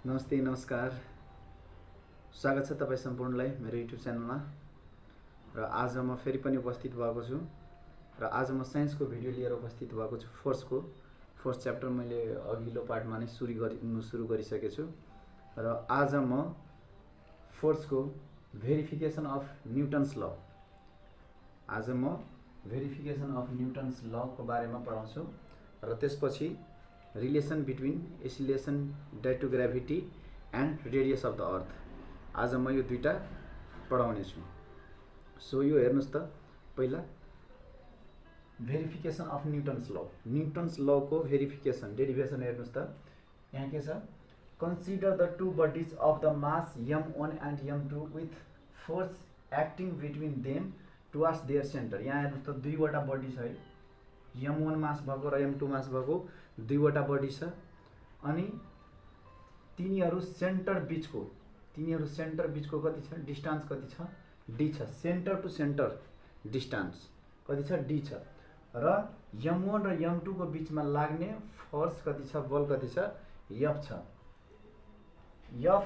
नमस्ते नमस्कार स्वागत छ तपाईँ सम्पूर्णलाई मेरो युट्युब च्यानलमा। र आज म फेरि पनि उपस्थित भएको छु र आज म साइन्सको भिडियो लिएर उपस्थित भएको छु। फोर्थ च्याप्टर मैले अघिल्लो पार्टमा नै सुरु गरिसकेको छु र आज म फोर्सको भेरिफिकेसन अफ न्युटन्स ल को बारेमा पढाउँछु र त्यसपछि relation between acceleration due to gravity and radius of the earth आज म यो दुईटा पढाउने छु। सो यो हेर्नुस् त, पहिला भेरिफिकेसन अफ न्युटन्स ल को भेरिफिकेसन डेरिभेसन हेर्नुस् त। यहाँ के छ, consider the two bodies of the mass m1 and m2 with force acting between them towards their centre. यहाँ हेर्नुस् त, दुईवटा बडी छ है, m1 मास भएको र m2 मास भएको दुईवटा बडी छ अनि तिनीहरू सेन्टर बिचको कति छ, डिस्टेन्स कति छ, d छ। सेन्टर टु सेन्टर डिस्टेन्स कति छ, d छ। र m1 र m2 को बिचमा लाग्ने फोर्स कति छ, बल कति छ, f छ। f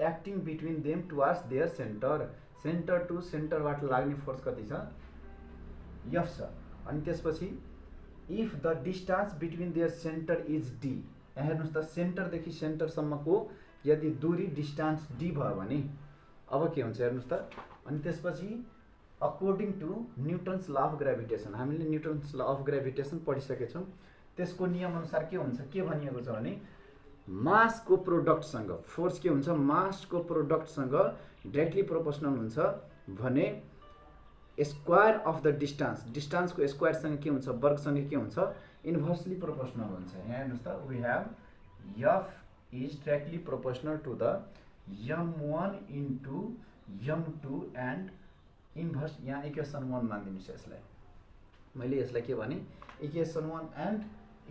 acting between them towards their center to सेन्टरबाट लाग्ने फोर्स कति छ, f छ। अनि त्यसपछि if the distance between their center is d, यहाँ हेर्नुस् त, सेन्टरदेखि सेन्टरसम्मको यदि दूरी डिस्टेन्स d भयो भने अब के हुन्छ हेर्नुस् त। अनि त्यसपछि according to Newton's law of gravitation, हामीले न्युटन्स ल अफ ग्राभिटेसन पढिसकेका छौँ। त्यसको नियम अनुसार के हुन्छ, के भनिएको छ भने मासको प्रोडक्टसँग फोर्स के हुन्छ, मासको प्रोडक्टसँग डाइरेक्टली प्रोपोर्सनल हुन्छ भने स्क्वायर अफ द डिस्टेन्सको स्क्वायरसँग के हुन्छ, वर्गसँग के हुन्छ, इन्भर्सली प्रोपोर्सनल हुन्छ। यहाँ हेर्नुस् त, we have f is directly proportional to the m1 into m2 and inverse, यहाँ इक्वेसन 1 मानिदिनुहोस् यसलाई, मैले यसलाई के भने equation 1 and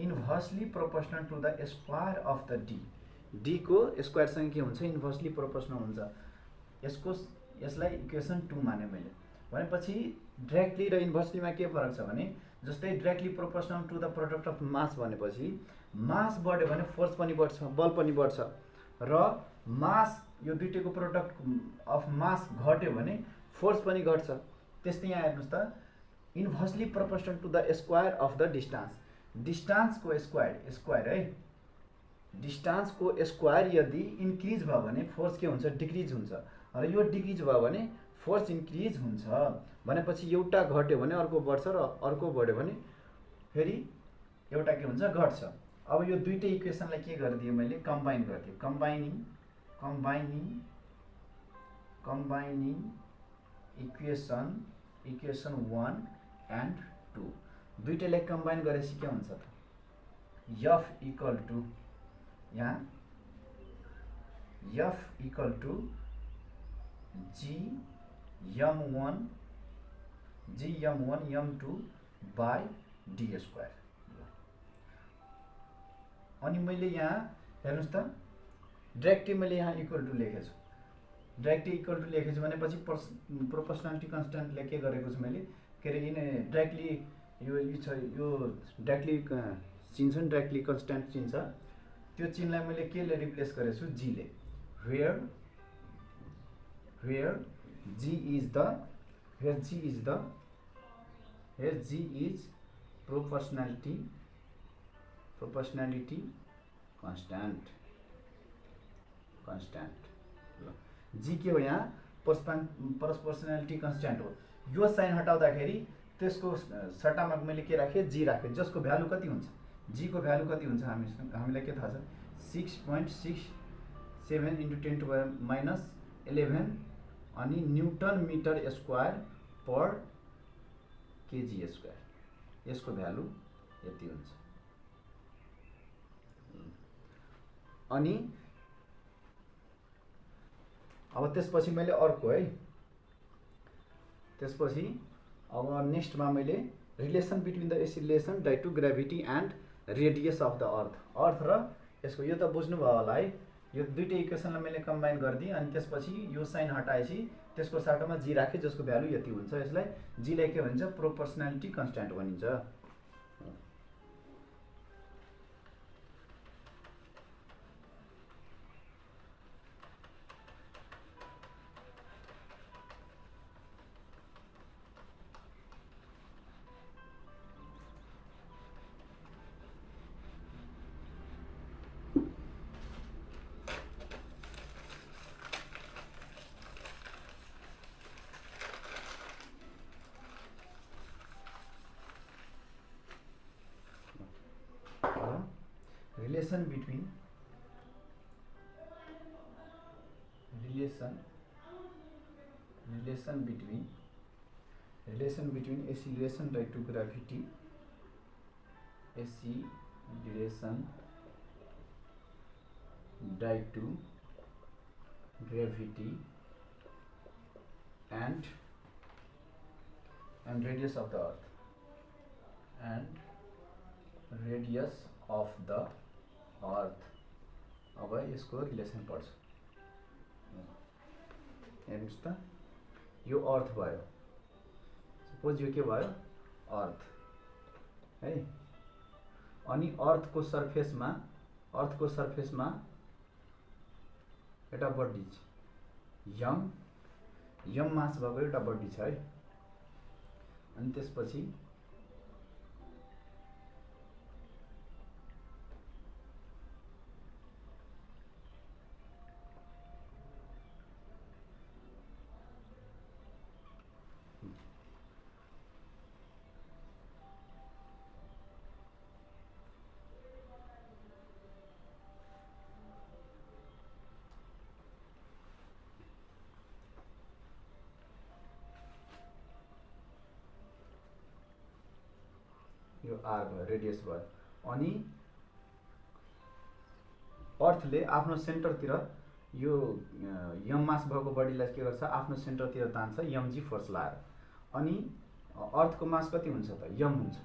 inversely proportional to the square of the d को स्क्वायरसँग के हुन्छ, इन्भर्सली प्रोपोर्सनल हुन्छ। यसलाई इक्वेसन 2 माने मैले। भनेपछि डाइरेक्टली र इन्भर्सलीमा के फरक छ भने, जस्तै directly proportional to the product of mass भनेपछि मास बढ्यो भने फोर्स पनि बढ्छ, बल पनि बढ्छ, र मास यो दुईटैको प्रोडक्ट अफ मास घट्यो भने फोर्स पनि घट्छ। त्यस्तै यहाँ हेर्नुस् त, inversely proportional to the square of the डिस्टेन्सको स्क्वायर है, डिस्टेन्सको स्क्वायर यदि इन्क्रिज भयो भने फोर्स के हुन्छ, डिक्रिज हुन्छ, र यो डिक्रिज भयो भने फोर्स इन्क्रिज हुन्छ। भनेपछि एउटा घट्यो भने अर्को बढ्छ र अर्को बढ्यो भने फेरि एउटा के हुन्छ, घट्छ। अब यो दुईटै इक्वेसनलाई के गरिदिएँ मैले, कम्बाइन गरिदिएँ। कम्बाइनिङ इक्वेसन 1 एन्ड 2 दुईटैलाई कम्बाइन गरेपछि के हुन्छ त, f इक्वल टु, यहाँ f equal to gm1 m2 by d square. अनि मैले यहाँ हेर्नुस् त, डाइरेक्टली मैले यहाँ इक्वल टु लेखेको छु। भनेपछि प्रोपोर्सनालिटी कन्स्ट्यान्टले के गरेको छु मैले, के अरे डाइरेक्टली यो डाइरेक्टली चिन्छ नि, डाइरेक्टली कन्स्ट्यान्ट चिन्छ, त्यो चिन्हलाई मैले केले रिप्लेस गरेको छु, g ले। where g is proportionality constant। g के हो, यहाँ प्रोपोर्शनालिटी कन्स्ट्यान्ट हो। यो साइन हटाउँदाखेरि त्यसको सट्टामा मैले के राखेँ, g राखेँ, जसको भ्यालु कति हुन्छ, g को भ्यालु कति हुन्छ हामीलाई के थाहा छ, 6.67 इन्टु 10⁻11 अनि न्युटन मिटर स्क्वायर पर केजी स्क्वायर, यसको भ्यालु यति हुन्छ। अनि अब त्यसपछि मैले अर्को है, त्यसपछि अब नेक्स्टमा मैले relation between the acceleration due to gravity and radius of the earth र यसको, यो त बुझ्नुभयो होला है। यो दुईटै इक्वेसनलाई मैले कम्बाइन गरिदिएँ अनि त्यसपछि यो साइन हटाएपछि त्यसको साटोमा जी राखेँ, जसको भ्यालु यति हुन्छ। यसलाई जीलाई के भन्छ, प्रोपोर्सनालिटी कन्स्ट्यान्ट भनिन्छ। relation between acceleration due to gravity, acceleration due to gravity and radius of the earth, अब यसको रिलेसन पढ्छ। हेर्नुस् त, यो अर्थ भयो, सपोज यो के भयो अर्थ है, अनि अर्थको सर्फेसमा एउटा बडी छ यम मास भएको एउटा बडी छ है। अनि त्यसपछि यो आर भयो, रेडियस भयो। अनि अर्थले आफ्नो सेन्टरतिर यो यम मास भएको बडीलाई के गर्छ, आफ्नो सेन्टरतिर तान्छ mg फोर्स लाएर। अनि अर्थको मास कति हुन्छ त, यम हुन्छ।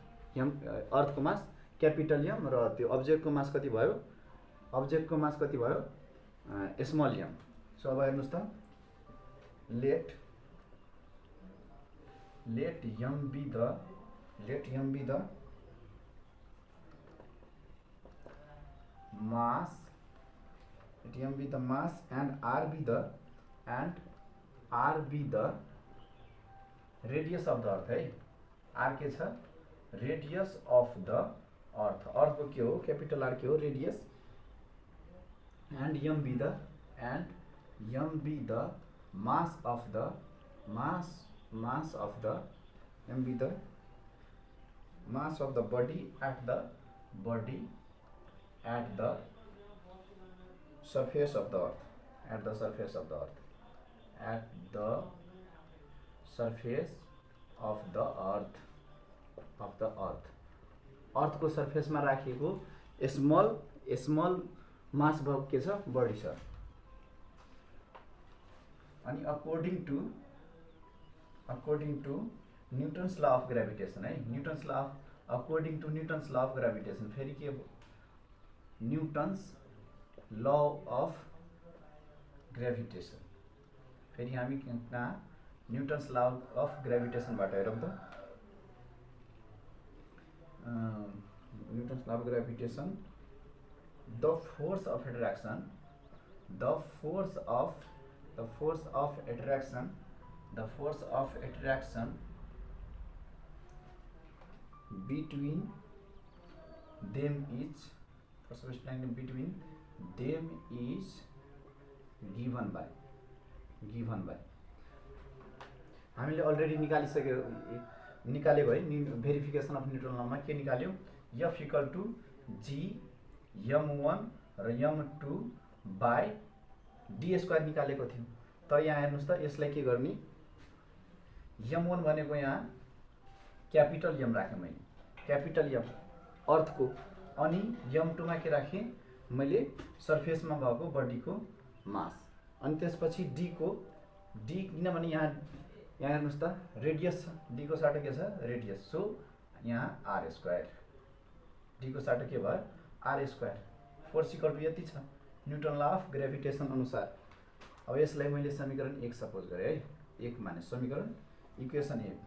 अर्थको मास क्यापिटल यम र त्यो अब्जेक्टको मास कति भयो, स्मल यम। सो अब हेर्नुस् त, let M be the mass, and r be the radius of the earth है। r के छ, radius of the earth, अर्थ को के हो, कैपिटल आर के हो radius, and m be the mass of the body at the surface of the earth, अर्थ को surface में राखिएको स्मल मास भएको के छ, बडी छ। अनि according to Newton's law of gravitation है, according to Newton's law of gravitation, फेरि के न्यूटन्स लॉ अफ ग्रेविटेशन, फेरि हामी कहाँ न्यूटन्स लॉ अफ ग्रेविटेशन बाट हेरौँ त। Newton's law of gravitation, the force of attraction between them is given by हामीले अलरेडी निकालेको है, भेरिफिकेसन अफ न्यूटन लमा के निकाल्यो, F equal two G m1 र m2 बाई d स्क्वायर निकालेको थियौं। तर यहाँ हेर्नुस् त, यसलाई के गर्ने, m1 भनेको यहाँ क्यापिटल m राखेँ मैले, क्यापिटल m अर्थको, अनि m2 मा के राखेँ मैले, सर्फेसमा भएको बडीको मास। अनि त्यसपछि d किनभने यहाँ हेर्नुस् त रेडियस छ, d को साटो के छ, रेडियस, सो यहाँ r स्क्वायर, d को साटो के भयो, r square. Force equal to यति छ न्यूटन लॉ अफ ग्रेविटेशन अनुसार। अब यसलाई मैले समीकरण 1 सपोज गरे है, 1 माने समीकरण इक्वेसन 1।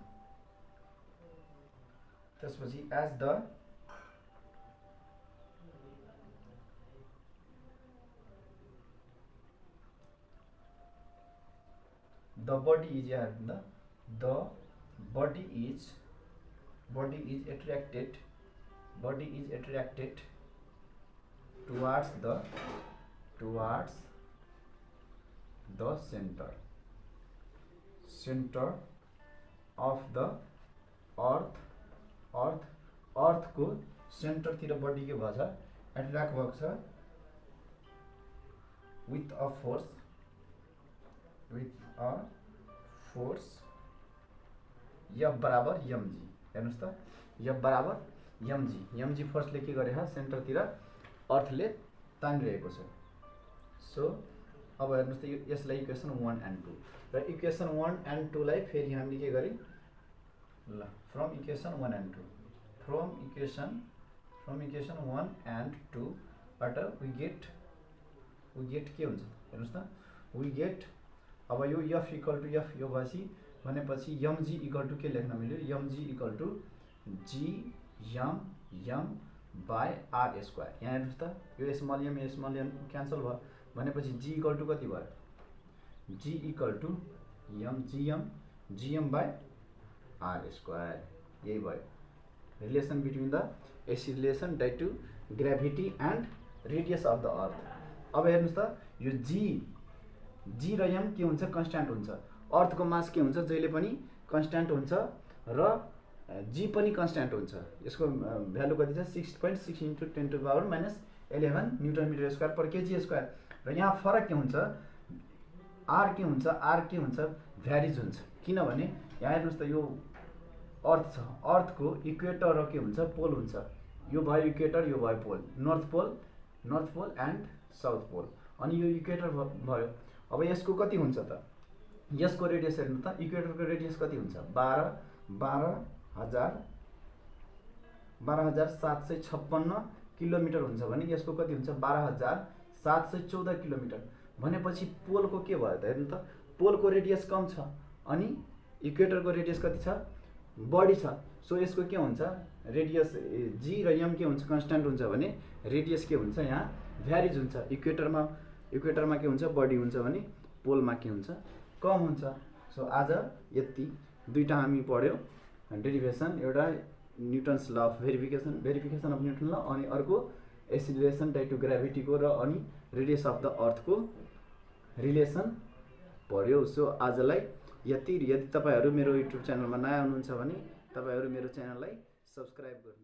त्यसपछि as the body is attracted towards the center of the earth को सेन्टर तिर बडी के भछ, एट्र्याक्ट भएको छ with a force F बराबर mg। हेर्नुस् त F बराबर mg फोर्सले के गरेछ सेन्टरतिर अर्थले तानिरहेको छ। सो अब हेर्नुस् त यसलाई इक्वेसन 1 and 2 र इक्वेसन 1 and 2 लाई फेरि हामीले के गरे ल from equation 1 and 2 from equation 1 and 2 बाट we get के हुन्छ हेर्नुस् त we get अब यो F इक्वल टु F यो भनेपछि mg इक्वल टु के लेख्न मिल्यो mg equal to gm by r square. यहाँ हेर्नुस् त यो स्मल m क्यान्सल भयो भनेपछि g इक्वल टु कति भयो g equal to gm by r square. यही भयो relation between the acceleration due to gravity and radius of the earth. अब हेर्नुस् त यो g र m के हुन्छ कन्स्ट्यान्ट हुन्छ। अर्थको मास के हुन्छ जहिले पनि कन्स्ट्यान्ट हुन्छ र g पनि कन्स्ट्यान्ट हुन्छ। यसको भ्यालु कति छ 6.6 × 10⁻⁻11 न्युटन मिटर स्क्वायर पर केजी स्क्वायर। र यहाँ फरक के हुन्छ r के हुन्छ भ्यारिज हुन्छ। किनभने यहाँ हेर्नुस् त यो अर्थ छ अर्थको इक्वेटर र के हुन्छ पोल हुन्छ। यो भयो इक्वेटर यो भयो pole north pole and south pole अनि यो इक्वेटर भयो। अब यसको कति हुन्छ त यसको रेडियस हेर्नु त इक्वेटरको रेडियस कति हुन्छ 12,756 किलोमिटर हुन्छ भने यसको कति हुन्छ 12,714 किलोमिटर। भनेपछि पोलको के भयो त हेर्नु त पोलको रेडियस कम छ अनि इक्वेटरको रेडियस कति छ बढी छ। सो यसको के हुन्छ रेडियस g र m के हुन्छ कन्स्ट्यान्ट हुन्छ भने रेडियस के हुन्छ यहाँ भ्यारिज हुन्छ। इक्वेटरमा के हुन्छ बढी हुन्छ भने पोलमा के हुन्छ कम हुन्छ। सो आज यति दुईटा हामी पढ्यौ डेरिभेसन एउटा Newton's law of verification of newton ल अनि अर्को एक्सिलरेसन ड्यू टु ग्रेभिटीको र अनि रेडियस अफ द अर्थको रिलेसन पढ्यौ। सो आजलाई यति। यदि तपाईहरु मेरो युट्युब च्यानलमा नयाँ हुनुहुन्छ भने तपाईहरु मेरो च्यानललाई सब्स्क्राइब गर्नु।